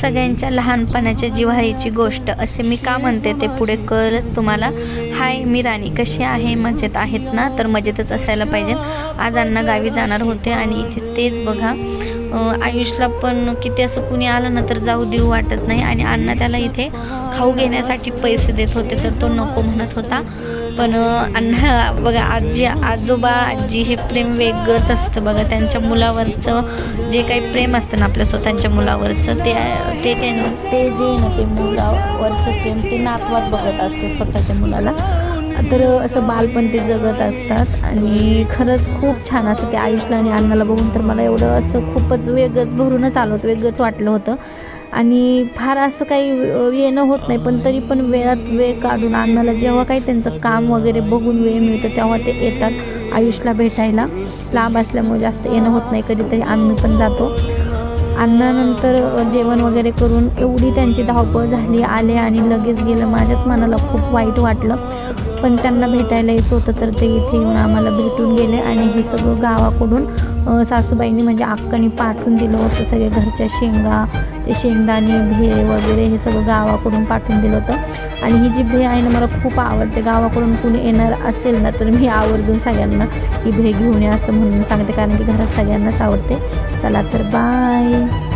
सगळ्यांच्या लहानपणाच्या जिव्हाळीची गोष्ट असे मी का म्हणते ते पुढे कळलंच तुम्हाला. हाय, मी राणी. कशी आहे? मजेत आहेत ना? तर मजेतच असायला पाहिजे. आज अण्णा गावी जाणार होते आणि इथे तेच बघा, आयुषला पण किती असं कुणी आलं ना तर जाऊ देऊ वाटत नाही. आणि अण्णा त्याला इथे खाऊ घेण्यासाठी पैसे देत होते तर तो नको म्हणत होता. पण अण्णा बघा, आजोबा आजी हे प्रेम वेगळंच असतं बघा. त्यांच्या मुलावरचं जे काही प्रेम असतं ना आपल्या स्वतःच्या मुलावरचं, ते जे ना ते मुलावरचं प्रेम ते नातवात बघत असते स्वतःच्या मुलाला. तर असं बालपण ते जगत असतात. आणि खरंच खूप छान असं ते आयुषला आणि अण्णाला बघून तर मला एवढं असं खूपच वेगळंच भरूनच आलं होतं, वेगळंच वाटलं होतं. आणि फार असं काही येणं होत नाही, पण तरी पण वेळ काढून अण्णाला जेव्हा काही त्यांचं काम वगैरे बघून वेळ मिळतं तेव्हा ते येतात आयुषला भेटायला. लांब असल्यामुळे जास्त येणं होत नाही, कधीतरी आम्ही पण जातो. अण्णानंतर जेवण वगैरे करून एवढी त्यांची धावपळ झाली, आले आणि लगेच गेलं. माझ्याच मनाला खूप वाईट वाटलं, पण त्यांना भेटायला यायचं होतं तर ते इथे येऊन आम्हाला भेटून गेले. आणि हे सगळं गावाकडून सासूबाईंनी म्हणजे अक्कानी पाठवून दिलं होतं. सगळे घरच्या शेंगा, ते शेंगदाणे, भेळ वगैरे हे सगळं गावाकडून पाठवून दिलं होतं. आणि ही जी भेळ आहे ना मला खूप आवडते. गावाकडून कुणी येणार असेल ना तर मी आवर्जून सगळ्यांना ही भेळ घेऊन या असं म्हणून सांगते, कारण की घरात सगळ्यांनाच आवडते. चला तर बाय.